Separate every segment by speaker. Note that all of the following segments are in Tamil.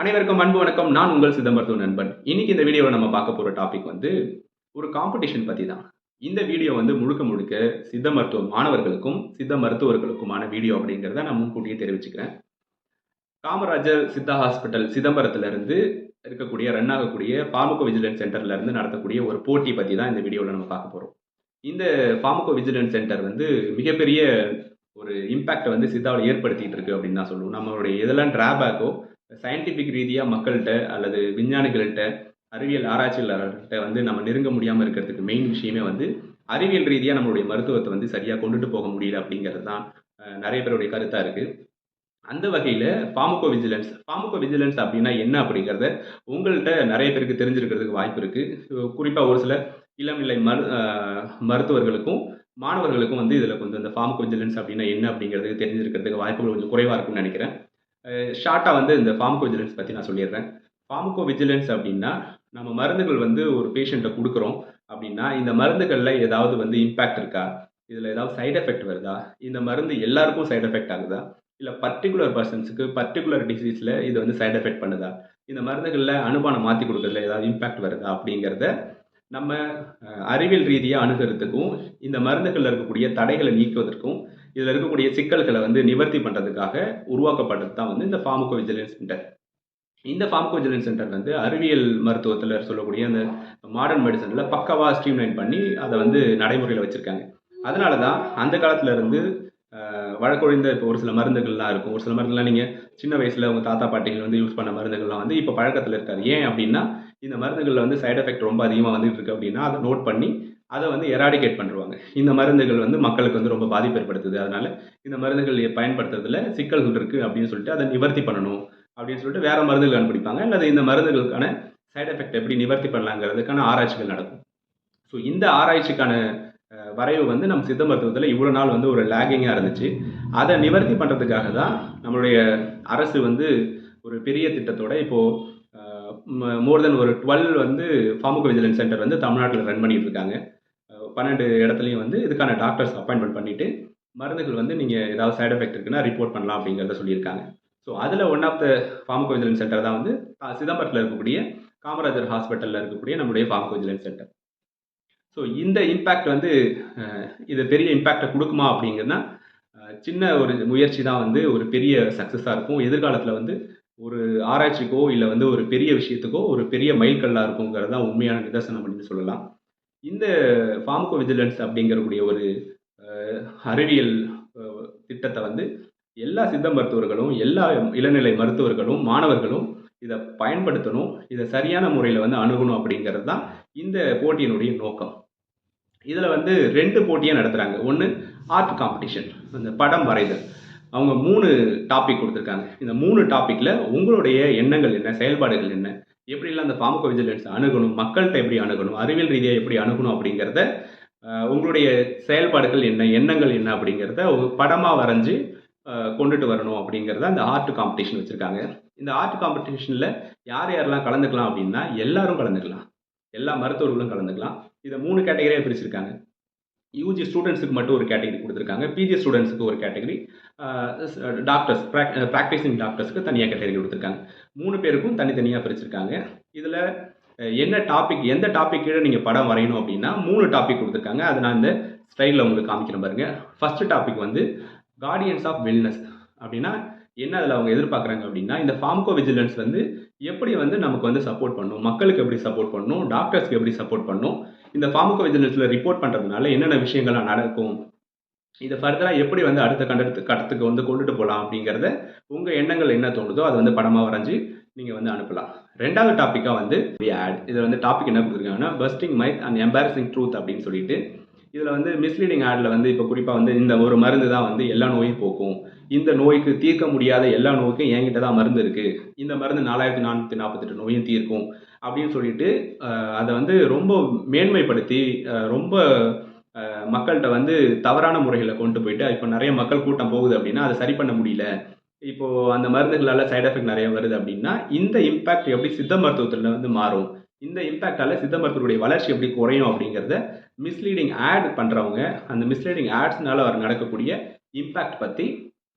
Speaker 1: அனைவருக்கும் அன்பு வணக்கம். நான் உங்கள் சித்த மருத்துவ நண்பன். இன்னைக்கு இந்த வீடியோவில் நம்ம பார்க்க போற டாபிக் வந்து ஒரு காம்படிஷன் பத்தி தான். இந்த வீடியோ வந்து முழுக்க முழுக்க சித்த மருத்துவ மாணவர்களுக்கும், சித்த மருத்துவர்களுக்குமான வீடியோ அப்படிங்கிறத நான் முன்கூட்டியே தெரிவிச்சுக்கிறேன். காமராஜர் சித்தா ஹாஸ்பிட்டல் சிதம்பரத்துல இருந்து இருக்கக்கூடிய ரன் ஆகக்கூடிய பார்மகோ விஜிலன்ஸ் சென்டர்ல இருந்து நடத்தக்கூடிய ஒரு போட்டி பத்தி தான் இந்த வீடியோவில் நம்ம பார்க்க போறோம். இந்த பார்மகோ விஜிலன்ஸ் சென்டர் வந்து மிகப்பெரிய ஒரு இம்பாக்டை வந்து சித்தாவில் ஏற்படுத்திட்டு இருக்கு அப்படின்னு தான் சொல்லுவோம். நம்மளுடைய எதெல்லாம் டிராபேக்கோ சயின்டிஃபிக் ரீதியா மக்கள்கிட்ட அல்லது விஞ்ஞானிகள்கிட்ட, அறிவியல் ஆராய்ச்சியாளர்கள்ட்ட வந்து நம்ம நெருங்க முடியாம இருக்கிறதுக்கு மெயின் விஷயமே வந்து, அறிவியல் ரீதியா நம்மளுடைய மருத்துவத்த வந்து சரியா கொண்டுட்டு போக முடியல அப்படிங்கிறது தான் நெறைய பேருடைய கருத்தா இருக்கு. அந்த வகையில பார்மகோ விஜிலன்ஸ் அப்படின்னா என்ன அப்படிங்கிறத உங்கள்ட்ட நெறைய பேருக்கு தெரிஞ்சிருக்கிறதுக்கு வாய்ப்பு இருக்கு. குறிப்பா ஒரு சில இளம் நிலை மருத்துவர்களுக்கும், மாணவர்களுக்கும் வந்து இதுல கொஞ்சம் இந்த பார்மகோ விஜிலன்ஸ் அப்படின்னா என்ன அப்படிங்கிறது தெரிஞ்சிருக்கிறதுக்கு வாய்ப்புகள் கொஞ்சம் குறைவா இருக்கும்னு நெனைக்கிறேன். ஷார்ட்டா வந்து இந்த ஃபார்மகோ விஜிலன்ஸ் பத்தி நான் சொல்லிடுறேன். ஃபார்மகோ விஜிலன்ஸ் அப்படின்னா, நம்ம மருந்துகள் வந்து ஒரு பேஷண்ட்ட குடுக்குறோம் அப்படின்னா, இந்த மருந்துகள்ல ஏதாவது வந்து இம்பாக்ட் இருக்கா? இதுல ஏதாவது சைட் எஃபெக்ட் வருதா? இந்த மருந்து எல்லாருக்கும் சைட் எஃபெக்ட் ஆகுதா? இல்ல பர்ட்டிகுலர் பெர்சன்ஸ்க்கு பர்ட்டிகுலர் டிசீஸ்ல இது வந்து சைட் எஃபெக்ட் பண்ணுதா? இந்த மருந்துகள்ல அனுபானம் மாத்தி குடுக்கறதுல ஏதாவது இம்பாக்ட் வருதா? அப்படிங்கிறத நம்ம அறிவியல் ரீதியா அணுகுறதுக்கும், இந்த மருந்துகள்ல இருக்கக்கூடிய தடைகளை நீக்குவதற்கும், இதுல இருக்கக்கூடிய சிக்கல்கள வந்து நிவர்த்தி பண்றதுக்காக உருவாக்கப்பட்டது தான் வந்து இந்த பார்மகோ விஜிலன்ஸ் சென்டர். இந்த பார்மகோ விஜிலன்ஸ் சென்டர் வந்து அறிவியல் மருத்துவத்துல சொல்லக்கூடிய அந்த மாடர்ன் மெடிசன்ல பக்காவா ஸ்ட்ரீம்லைன் பண்ணி அத வந்து நடைமுறையில வச்சிருக்காங்க. அதனால தான் அந்த காலத்துல இருந்து வழக்கொழிந்த இப்போ ஒரு சில மருந்துகள்லாம் இருக்கும். ஒரு சில மருந்துலாம் நீங்க சின்ன வயசுல உங்க தாத்தா, பாட்டிகள் வந்து யூஸ் பண்ண மருந்துகள்லாம் வந்து இப்ப பழக்கத்துல இருக்காது. ஏன் அப்டின்னா, இந்த மருந்துகள்ல வந்து சைட் எஃபெக்ட் ரொம்ப அதிகமா வந்துட்டு இருக்கு அப்டின்னா, அத நோட் பண்ணி அத வந்து எராடிகேட் பண்ணிருவாங்க. இந்த மருந்துகள் வந்து மக்களுக்கு வந்து ரொம்ப பாதிப்பு ஏற்படுத்துது. அதனால இந்த மருந்துகள் பயன்படுத்துறதுல சிக்கல்கள் இருக்கு அப்டின்னு சொல்லிட்டு அத நிவர்த்தி பண்ணணும் அப்டின்னு சொல்லிட்டு வேற மருந்துகள் கண்டுபிடிப்பாங்க. அல்லது இந்த மருந்துகளுக்கான சைட் எஃபெக்ட் எப்படி நிவர்த்தி பண்ணலாங்கிறதுக்கான ஆராய்ச்சிகள் நடக்கும். ஸோ இந்த ஆராய்ச்சிக்கான வரைவு வந்து நம்ம சித்த மருத்துவத்துல இவ்வளவு நாள் வந்து ஒரு லேகிங்கா இருந்துச்சு. அத நிவர்த்தி பண்றதுக்காக தான் நம்மளுடைய அரசு வந்து ஒரு பெரிய திட்டத்தோட இப்போ மோர் தென் ஒரு 12 வந்து பார்மகோ விஜிலன்ஸ் சென்டர் வந்து தமிழ்நாட்டுல ரன் பண்ணிட்டு இருக்காங்க. 12 இடத்துலயும் வந்து இதுக்கான டாக்டர்ஸ் அப்பாயின்ட்மென்ட் பண்ணிட்டு, மருந்துகள் வந்து நீங்க ஏதாவது சைட் எஃபெக்ட் இருக்குன்னா ரிப்போர்ட் பண்ணலாம் அப்படிங்கிறத சொல்லியிருக்காங்க. ஸோ அதுல one of the pharmacovigilance centre தான் வந்து சிதம்பரத்துல இருக்கக்கூடிய காமராஜர் ஹாஸ்பிட்டல்ல இருக்கக்கூடிய நம்முடைய பார்மகோ விஜிலன்ஸ் சென்டர். ஸோ இந்த இம்பாக்ட் வந்து இது பெரிய இம்பாக்டை கொடுக்குமா அப்படிங்கன்னா, சின்ன ஒரு முயற்சி தான் வந்து ஒரு பெரிய சக்ஸஸாக இருக்கும். எதிர்காலத்தில் வந்து ஒரு ஆராய்ச்சிக்கோ இல்லை வந்து ஒரு பெரிய விஷயத்துக்கோ ஒரு பெரிய மைல்கல்லாக இருக்குங்கிறது தான் உண்மையான நிதர்சனம் அப்படின்னு சொல்லலாம். இந்த ஃபார்மகோ விஜிலன்ஸ் அப்படிங்கக்கூடிய ஒரு அறிவியல் திட்டத்தை வந்து எல்லா சித்த மருத்துவர்களும், எல்லா இளநிலை மருத்துவர்களும், மாணவர்களும் இதை பயன்படுத்தணும். இதை சரியான முறையில் வந்து அணுகணும் அப்படிங்கிறது தான் இந்த போட்டியினுடைய நோக்கம். இதுல வந்து 2 போட்டியா நடத்துறாங்க. ஒண்ணு ஆர்ட் காம்படிஷன். அந்த படம் வரைதல். அவங்க 3 டாபிக் குடுத்திருக்காங்க. இந்த 3 டாபிக்ல உங்களுடைய எண்ணங்கள் என்ன? செயல்பாடுகள் என்ன? எப்படிலாம் அந்த பார்மகோ விஜிலன்ஸ் அணுகணும்? மக்கள்ட்ட எப்படி அணுகணும்? அறிவியல் ரீதியா எப்படி அணுகணும்? அப்படிங்கிறத உங்களுடைய செயல்பாடுகள் என்ன? எண்ணங்கள் என்ன? அப்படிங்கிறத ஒரு படமா வரைஞ்சு கொண்டுட்டு வரணும் அப்படிங்கிறத அந்த ஆர்ட் காம்படிஷன் வச்சிருக்காங்க. இந்த ஆர்ட் காம்படிஷன்ல யார் யாரெல்லாம் கலந்துக்கலாம் அப்படின்னா, எல்லாரும் கலந்துக்கலாம். எல்லா மருத்துவர்களும் கலந்துக்கலாம். இதை 3 கேட்டகரியா பிரிச்சிருக்காங்க. யூஜி ஸ்டூடெண்ட்ஸுக்கு மட்டும் ஒரு கேட்டகரி கொடுத்துருக்காங்க. பிஜி ஸ்டூடெண்ட்ஸுக்கு ஒரு கேட்டகரி, டாக்டர்ஸ் ப்ராக்டிசிங் டாக்டர்ஸ்க்கு தனியாக கேட்டகரி கொடுத்துருக்காங்க. 3 பேருக்கும் தனித்தனியாக பிரிச்சிருக்காங்க. இதில் என்ன டாபிக், எந்த டாபிக் கீழே நீங்கள் படம் வரையணும் அப்படின்னா 3 டாபிக் கொடுத்துருக்காங்க. அதை நான் இந்த ஸ்டைலில் உங்களுக்கு காமிக்கிறேன் பாருங்க. ஃபர்ஸ்ட் டாபிக் வந்து கார்டியன்ஸ் ஆஃப் வெல்னஸ் அப்படின்னா என்ன அதில் அவங்க எதிர்பார்க்குறாங்க அப்படின்னா, இந்த ஃபார்மகோ விஜிலன்ஸ் வந்து எப்படி வந்து நமக்கு வந்து சப்போர்ட் பண்ணும், மக்களுக்கு எப்படி சப்போர்ட் பண்ணும், டாக்டர்ஸ்க்கு எப்படி சப்போர்ட் பண்ணும், இந்த ஃபார்மகோ விஜிலன்ஸ்ல ரிப்போர்ட் பண்ணுறதுனால என்னென்ன விஷயங்கள்லாம் நடக்கும், இதை ஃபர்தராக எப்படி வந்து அடுத்த கட்டத்துக்கு வந்து கொண்டுட்டு போகலாம் அப்படிங்கிறத உங்கள் எண்ணங்கள் என்ன தோணுதோ அதை வந்து படமாக வரைஞ்சி நீங்கள் வந்து அனுப்பலாம். 2வது டாப்பிக்காக வந்து ஆட். இதில் வந்து டாபிக் என்ன கொடுத்துருக்காங்கன்னா, பஸ்டிங் மைத் அண்ட் எம்பாரசிங் ட்ரூத் அப்படின்னு சொல்லிட்டு, இதில் வந்து மிஸ்லீடிங் ஆடில் வந்து இப்போ குறிப்பாக வந்து இந்த ஒரு மருந்து தான் வந்து எல்லா நோயும் போக்கும், இந்த நோய்க்கு தீர்க்க முடியாத எல்லா நோய்க்கும் என்கிட்ட தான் மருந்து இருக்குது, இந்த மருந்து 4448 நோயும் தீர்க்கும் அப்படின்னு சொல்லிட்டு அதை வந்து ரொம்ப மேன்மைப்படுத்தி ரொம்ப மக்கள்கிட்ட வந்து தவறான முறைகளை கொண்டு போயிட்டு, இப்போ நிறைய மக்கள் கூட்டம் போகுது அப்படின்னா அதை சரி பண்ண முடியல, இப்போ அந்த மருந்துகளால சைடு எஃபெக்ட் நிறைய வருது அப்படின்னா இந்த இம்பாக்ட் எப்படி சித்த மருத்துவத்தில் வந்து மாறும், இந்த இம்பாக்டால சித்த மருத்துவருடைய வளர்ச்சி எப்படி குறையும் அப்படிங்கிறத மிஸ்லீடிங் ஆட் பண்றவங்க அந்த மிஸ்லீடிங் ஆட்ஸ்னால நடக்கக்கூடிய இம்பாக்ட் பத்தி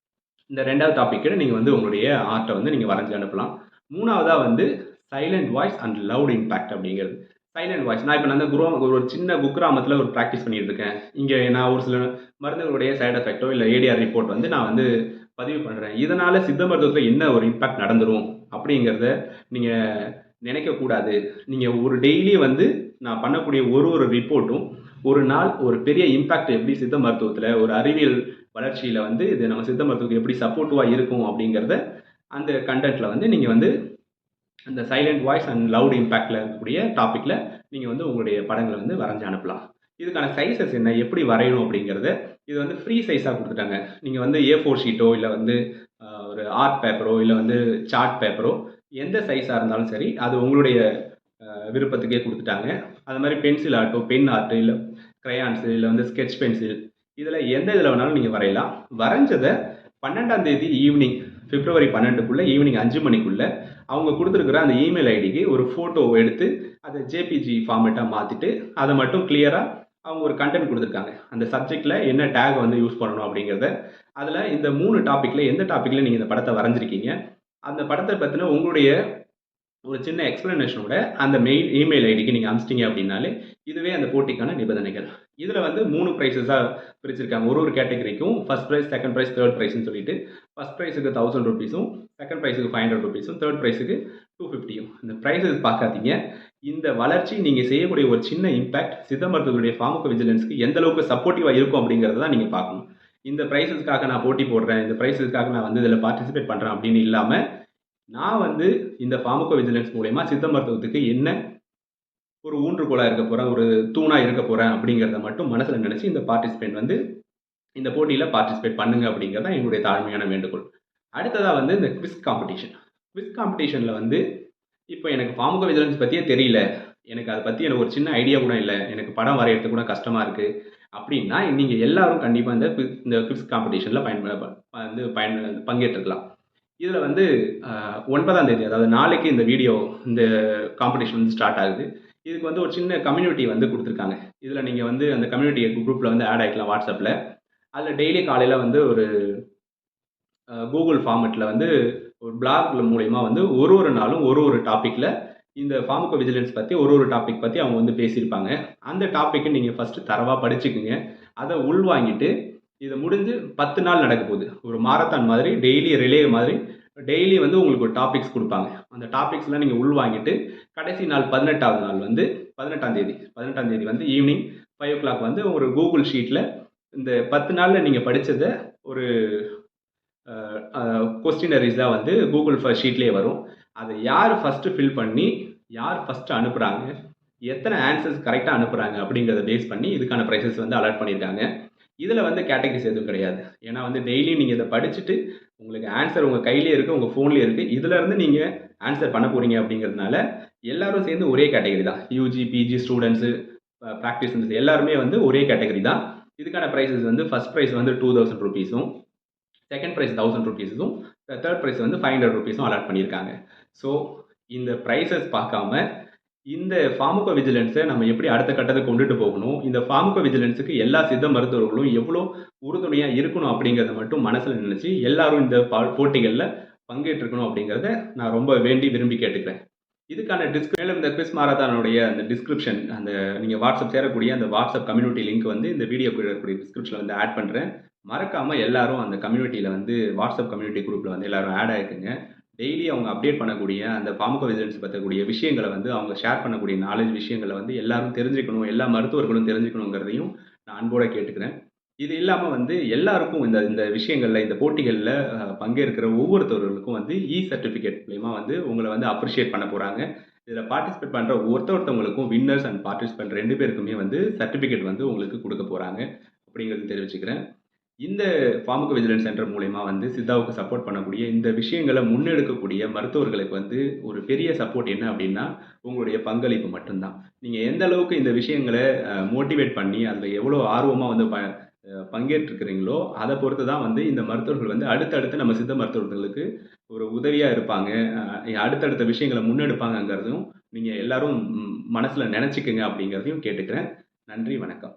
Speaker 1: இந்த 2வது டாபிக் நீங்க வந்து உங்களுடைய ஆர்ட்டை வந்து நீங்க வரைஞ்சு அனுப்பலாம். மூணாவதா வந்து silent voice and loud impact அப்படிங்கிறது. சைலண்ட் வாய்ஸ் நான் இப்போ நான் ஒரு சின்ன குக்கிராமத்தில் ஒரு ப்ராக்டிஸ் பண்ணிட்டு இருக்கேன். இங்கே நான் ஒரு சில மருந்துகளுடைய சைடு எஃபெக்ட்டோ இல்லை ஏடிஆர் ரிப்போர்ட் வந்து நான் வந்து பதிவு பண்ணுறேன். இதனால சித்த மருத்துவத்தில் என்ன ஒரு இம்பாக்ட் நடந்துரும் அப்படிங்கிறத நீங்கள் நினைக்கக்கூடாது. நீங்கள் ஒரு டெய்லி வந்து நான் பண்ணக்கூடிய ஒரு ரிப்போர்ட்டும் ஒரு நாள் ஒரு பெரிய இம்பாக்ட் எப்படி சித்த மருத்துவத்தில் ஒரு அறிவியல் வளர்ச்சியில் வந்து இது நம்ம சித்த மருத்துவத்துக்கு எப்படி சப்போர்ட்டிவாக இருக்கும் அப்படிங்கிறத அந்த கண்டென்ட்டில் வந்து நீங்கள் வந்து அந்த சைலண்ட் வாய்ஸ் அண்ட் லவுட் இம்பாக்டில் இருக்கக்கூடிய டாப்பிக்கில் நீங்கள் வந்து உங்களுடைய படங்களை வந்து வரைஞ்சி அனுப்பலாம். இதுக்கான சைஸஸ் என்ன, எப்படி வரையணும் அப்படிங்கிறத இது வந்து ஃப்ரீ சைஸாக கொடுத்துட்டாங்க. நீங்கள் வந்து A4 ஷீட்டோ இல்லை வந்து ஒரு ஆர்ட் பேப்பரோ இல்லை வந்து சார்ட் பேப்பரோ எந்த சைஸாக இருந்தாலும் சரி அது உங்களுடைய விருப்பத்துக்கே கொடுத்துட்டாங்க. அது மாதிரி பென்சில் ஆர்ட்டோ, பென் ஆர்ட்டு, இல்லை க்ரையான்ஸு, இல்லை வந்து ஸ்கெட்ச் பென்சில், இதில் எந்த இதில் வேணாலும் நீங்கள் வரையலாம். வரைஞ்சதை 12ஆம் தேதி ஈவினிங், பிப்ரவரி 12க்குள்ளே ஈவினிங் 5 மணிக்குள்ளே அவங்க கொடுத்துருக்குற அந்த இமெயில் ஐடிக்கு ஒரு ஃபோட்டோ எடுத்து அதை ஜேபிஜி ஃபார்மேட்டாக மாற்றிட்டு அதை மட்டும் கிளியராக அவங்க ஒரு கண்டென்ட் கொடுத்துருக்காங்க. அந்த சப்ஜெக்டில் என்ன டேக் வந்து யூஸ் பண்ணணும் அப்படிங்கிறத, அதில் இந்த 3 டாப்பிக்கில் எந்த டாப்பிக்கில் நீங்கள் இந்த படத்தை வரைஞ்சிருக்கீங்க, அந்த படத்தை பற்றின உங்களுடைய ஒரு சின்ன எக்ஸ்பிளனேஷனோட அந்த இமெயில் ஐடிக்கு நீங்கள் அனுப்பிச்சிட்டிங்க அப்படின்னாலே இதுவே அந்த போட்டிக்கான நிபந்தனைகள். இதில் வந்து 3 ப்ரைஸஸாக பிரிச்சிருக்காங்க. ஒரு கேட்டகரிக்கும் first prize, second prize, third ப்ரைஸ்னு சொல்லிட்டு ஃபர்ஸ்ட் ப்ரைஸுக்கு 1000 ருபீஸும், செகண்ட் ப்ரைஸுக்கு 500 ருபீஸும், தேர்ட் ப்ரைஸுக்கு 250யும். இந்த ப்ரைஸஸ் பார்க்காதீங்க. இந்த வளர்ச்சி நீங்கள் செய்யக்கூடிய ஒரு சின்ன இம்பாக்ட் சித்த மருத்துவத்துடைய ஃபார்மகோ விஜிலன்ஸ்க்கு எந்த அளவுக்கு சப்போர்ட்டிவாக இருக்கும் அப்படிங்கிறத தான் நீங்கள் பார்க்கணும். இந்த ப்ரைஸஸ்க்காக நான் போட்டி போடுறேன், இந்த ப்ரைஸஸ்க்காக நான் வந்து இதில் பார்ட்டிசிபேட் பண்ணுறேன் அப்படின்னு இல்லாமல், நான் வந்து இந்த ஃபார்மகோ விஜிலன்ஸ் மூலயமா சித்த மருத்துவத்துக்கு என்ன ஒரு ஊன்றுகோலாக இருக்க போகிறேன், ஒரு தூணாக இருக்க போகிறேன் அப்படிங்கிறத மட்டும் மனசில் நினச்சி இந்த பார்ட்டிசிபேட் வந்து இந்த போட்டியில் பார்ட்டிசிபேட் பண்ணுங்க அப்படிங்கிறது தான் என்னுடைய தாழ்மையான வேண்டுகோள். அடுத்ததாக வந்து இந்த குவிஸ் காம்படிஷன். குவிஸ் காம்படிஷனில் வந்து இப்போ எனக்கு ஃபார்மகோ விஜிலன்ஸ் பற்றியே தெரியல, எனக்கு அதை பற்றி எனக்கு ஒரு சின்ன ஐடியா கூட இல்லை, எனக்கு படம் வரைகிறது கூட கஷ்டமாக இருக்குது அப்படின்னா நீங்கள் எல்லாரும் கண்டிப்பாக இந்த குவிஸ் காம்படிஷனில் பங்கேற்றுக்கலாம். இதில் வந்து 9ஆம் தேதி, அதாவது நாளைக்கு இந்த இந்த காம்படிஷன் வந்து ஸ்டார்ட் ஆகுது. இதுக்கு வந்து ஒரு சின்ன கம்யூனிட்டி வந்து கொடுத்துருக்காங்க. இதில் நீங்கள் வந்து அந்த கம்யூனிட்டி குரூப்பில் வந்து ஆட் ஆகிக்கலாம் வாட்ஸ்அப்பில். அதில் டெய்லி காலையில் வந்து ஒரு கூகுள் ஃபார்மெட்டில் வந்து ஒரு பிளாக் மூலயமா வந்து ஒரு நாளும் ஒரு டாப்பிக்கில் இந்த ஃபார்மகோ விஜிலன்ஸ் பற்றி ஒரு டாபிக் பற்றி அவங்க வந்து பேசியிருப்பாங்க. அந்த டாப்பிக்கை நீங்கள் ஃபஸ்ட்டு தரவாக படிச்சுக்குங்க. அதை உள்வாங்கிட்டு இதை முடிஞ்சு 10 நாள் நடக்க போகுது. ஒரு மாரத்தான் மாதிரி, டெய்லி ரிலே மாதிரி டெய்லி வந்து உங்களுக்கு ஒரு டாபிக்ஸ் கொடுப்பாங்க. அந்த டாபிக்ஸ்லாம் நீங்கள் உள்வாங்கிட்டு கடைசி நாள் 18ஆவது நாள் வந்து 18ஆம் தேதி வந்து ஈவினிங் 5 o'clock வந்து ஒரு கூகுள் ஷீட்டில் இந்த 10 நாளில் நீங்கள் படித்ததை ஒரு கொஸ்டினரிஸாக வந்து கூகுள் ஷீட்லேயே வரும். அதை யார் ஃபஸ்ட்டு ஃபில் பண்ணி யார் ஃபஸ்ட்டு அனுப்புகிறாங்க, எத்தனை ஆன்சர்ஸ் கரெக்டாக அனுப்புகிறாங்க அப்படிங்கிறத பேஸ் பண்ணி இதுக்கான ப்ரைஸஸ் வந்து அலாட் பண்ணியிருக்காங்க. இதில் வந்து கேட்டகரிஸ் எதுவும் கிடையாது. ஏன்னா வந்து டெய்லி நீங்கள் இதை படிச்சுட்டு உங்களுக்கு ஆன்சர் உங்கள் கையிலே இருக்குது, உங்கள் ஃபோன்லேயே இருக்குது. இதிலேருந்து நீங்கள் ஆன்சர் பண்ண போகிறீங்க அப்படிங்கிறதுனால எல்லாரும் சேர்ந்து ஒரே கேட்டகரி தான். யூஜி, பிஜி ஸ்டூடெண்ட்ஸு, ப்ராக்டிஷனர்ஸ் எல்லாருமே வந்து ஒரே கேட்டகரி தான். இதுக்கான ப்ரைஸஸ் வந்து ஃபஸ்ட் ப்ரைஸ் வந்து 2000 ருபீஸும், செகண்ட் ப்ரைஸ் 1000 ருபீஸும், தேர்ட் ப்ரைஸ் வந்து 500 ருபீஸும் அலாட் பண்ணியிருக்காங்க. ஸோ இந்த ப்ரைஸஸ் பார்க்காம இந்த ஃபார்மகோ விஜிலன்ஸை நம்ம எப்படி அடுத்த கட்டத்துக்கு கொண்டுட்டு போகணும், இந்த ஃபார்மகோ விஜிலன்ஸுக்கு எல்லா சித்த மருத்துவர்களும் எவ்வளோ உறுதுணையாக இருக்கணும் அப்படிங்கிறத மட்டும் மனசில் நினச்சி எல்லாரும் இந்த போட்டிகளில் பங்கேற்றுக்கணும் அப்படிங்கிறத நான் ரொம்ப விரும்பி கேட்டுக்கிறேன். இதுக்கான மேலும் இந்த குவிஸ் மாரத்தானுடைய அந்த டிஸ்கிரிப்ஷன், அந்த நீங்கள் வாட்ஸ்அப் சேரக்கூடிய அந்த வாட்ஸ்அப் கம்யூனிட்டி லிங்க் வந்து இந்த வீடியோக்கு இருக்கக்கூடிய டிஸ்கிரிப்ஷனில் வந்து ஆட் பண்ணுறேன். மறக்காமல் எல்லாரும் அந்த கம்யூனிட்டியில் வந்து வாட்ஸ்அப் கம்யூனிட்டி குரூப்பில் வந்து எல்லாரும் ஆட் ஆகிக்குங்க. டெய்லி அவங்க அப்டேட் பண்ணக்கூடிய அந்த ஃபார்மகோ விஜிலன்ஸ் பற்றக்கூடிய விஷயங்களை வந்து அவங்க ஷேர் பண்ணக்கூடிய நாலேஜ் விஷயங்களை வந்து எல்லாரும் தெரிஞ்சுக்கணும், எல்லா மருத்துவர்களும் தெரிஞ்சுக்கணுங்கிறதையும் நான் அன்போடு கேட்டுக்கிறேன். இது இல்லாமல் வந்து எல்லாருக்கும் இந்த விஷயங்களில், இந்த போட்டிகளில் பங்கேற்கிற ஒவ்வொருத்தவர்களுக்கும் வந்து சர்டிஃபிகேட் மூலமா வந்து உங்களை வந்து அப்ரிஷியேட் பண்ண போகிறாங்க. இதில் பார்ட்டிசிபேட் பண்ணுற ஒருத்தவங்களுக்கும் வின்னர்ஸ் அண்ட் பார்ட்டிசிபேண்ட் 2 பேருக்குமே வந்து சர்டிஃபிகேட் வந்து உங்களுக்கு கொடுக்க போகிறாங்க அப்படிங்கிறது தெரிவிச்சுக்கிறேன். இந்த ஃபார்மகோ விஜிலன்ஸ் சென்டர் மூலயமா வந்து சித்தாவுக்கு சப்போர்ட் பண்ணக்கூடிய இந்த விஷயங்களை முன்னெடுக்கக்கூடிய மருத்துவர்களுக்கு வந்து ஒரு பெரிய சப்போர்ட் என்ன அப்படின்னா உங்களுடைய பங்களிப்பு மட்டும்தான். நீங்கள் எந்த அளவுக்கு இந்த விஷயங்களை மோட்டிவேட் பண்ணி அதில் எவ்வளோ ஆர்வமாக வந்து பங்கேற்றுக்கிறீங்களோ அதை பொறுத்து தான் வந்து இந்த மருத்துவர்கள் வந்து அடுத்தடுத்து நம்ம சித்த மருத்துவர்களுக்கு ஒரு உதவியாக இருப்பாங்க, அடுத்தடுத்த விஷயங்களை முன்னெடுப்பாங்கங்கிறதையும் நீங்கள் எல்லாரும் மனசில் நினச்சிக்கங்க அப்படிங்கிறதையும் கேட்டுக்கிறேன். நன்றி, வணக்கம்.